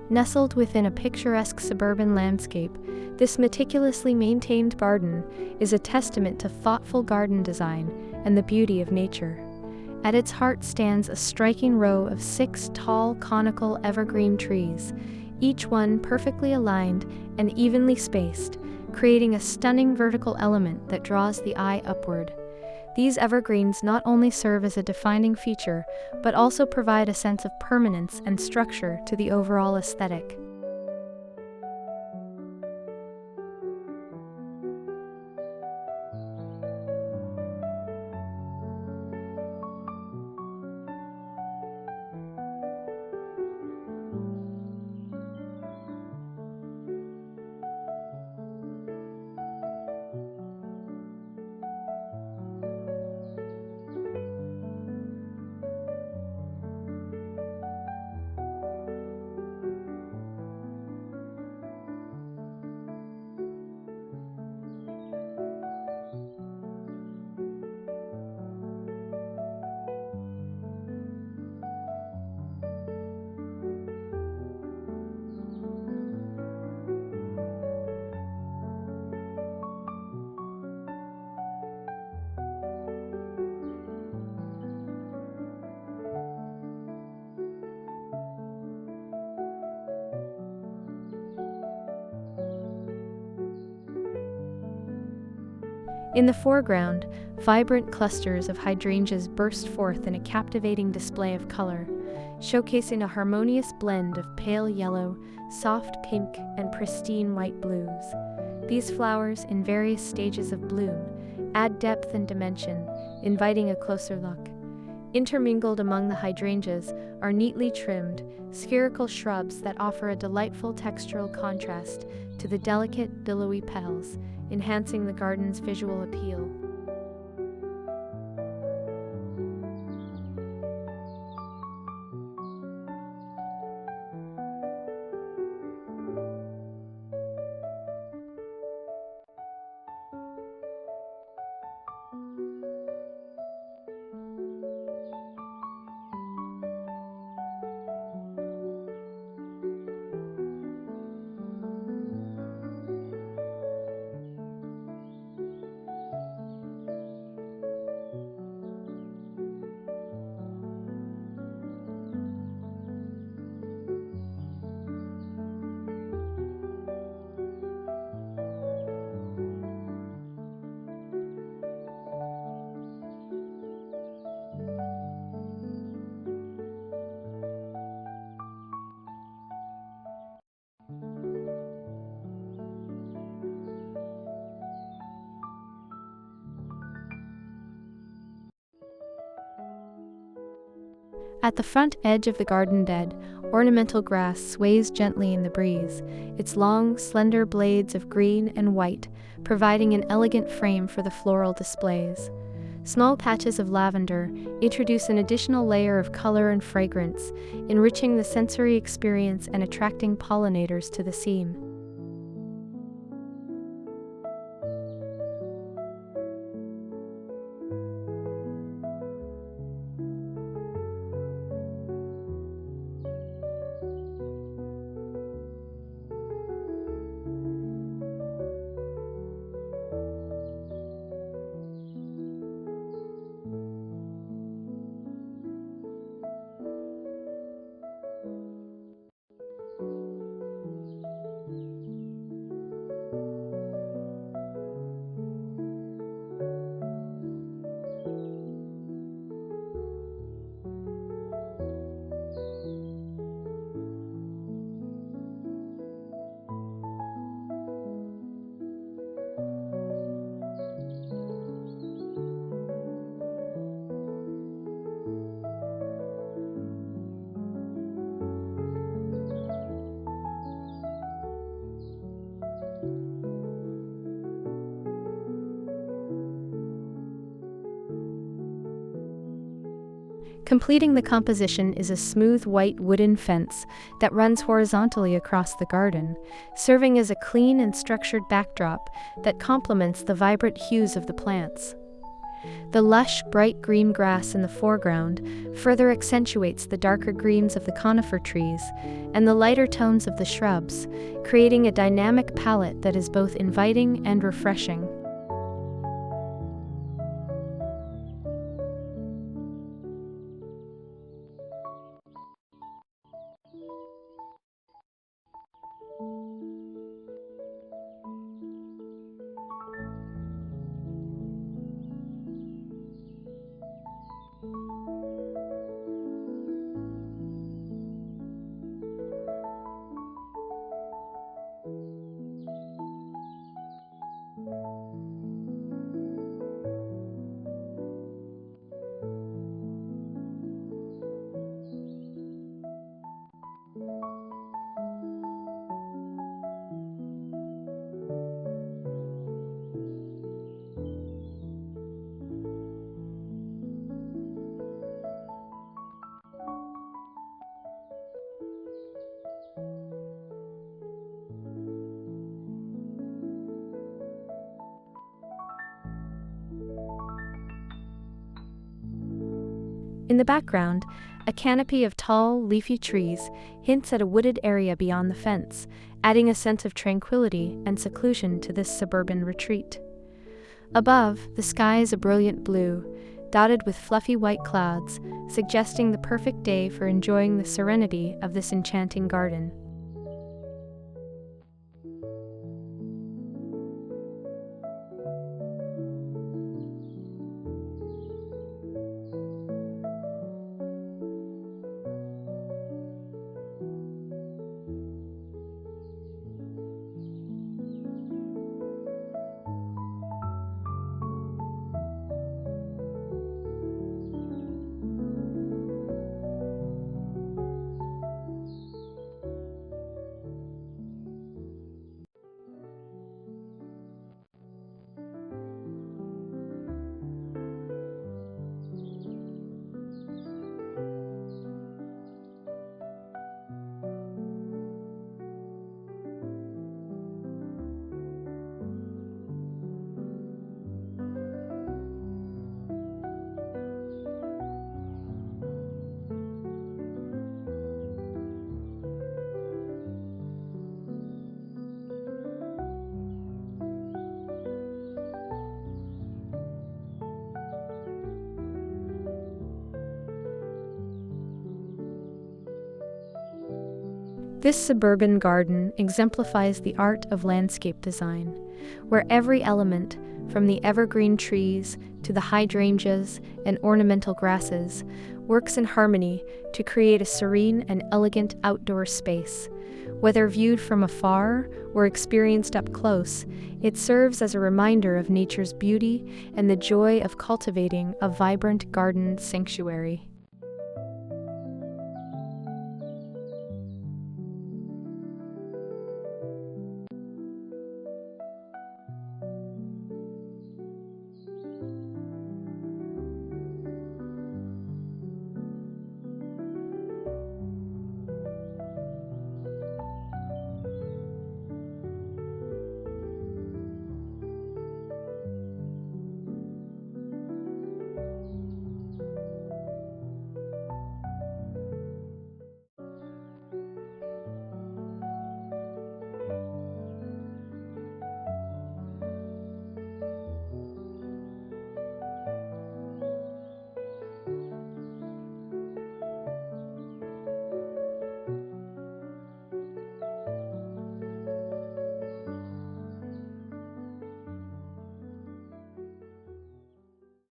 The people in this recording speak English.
Nestled within a picturesque suburban landscape, this meticulously maintained garden is a testament to thoughtful garden design and the beauty of nature. At its heart stands a striking row of 6 tall conical evergreen trees, each one perfectly aligned and evenly spaced, creating a stunning vertical element that draws the eye upward. These evergreens not only serve as a defining feature, but also provide a sense of permanence and structure to the overall aesthetic. In the foreground, vibrant clusters of hydrangeas burst forth in a captivating display of color, showcasing a harmonious blend of pale yellow, soft pink, and pristine white blues. These flowers, in various stages of bloom, add depth and dimension, inviting a closer look. Intermingled among the hydrangeas are neatly trimmed, spherical shrubs that offer a delightful textural contrast to the delicate, billowy petals, enhancing the garden's visual appeal. At the front edge of the garden bed, ornamental grass sways gently in the breeze, its long, slender blades of green and white providing an elegant frame for the floral displays. Small patches of lavender introduce an additional layer of color and fragrance, enriching the sensory experience and attracting pollinators to the scene. Completing the composition is a smooth white wooden fence that runs horizontally across the garden, serving as a clean and structured backdrop that complements the vibrant hues of the plants. The lush, bright green grass in the foreground further accentuates the darker greens of the conifer trees and the lighter tones of the shrubs, creating a dynamic palette that is both inviting and refreshing. In the background, a canopy of tall, leafy trees hints at a wooded area beyond the fence, adding a sense of tranquility and seclusion to this suburban retreat. Above, the sky is a brilliant blue, dotted with fluffy white clouds, suggesting the perfect day for enjoying the serenity of this enchanting garden. This suburban garden exemplifies the art of landscape design, where every element, from the evergreen trees to the hydrangeas and ornamental grasses, works in harmony to create a serene and elegant outdoor space. Whether viewed from afar or experienced up close, it serves as a reminder of nature's beauty and the joy of cultivating a vibrant garden sanctuary.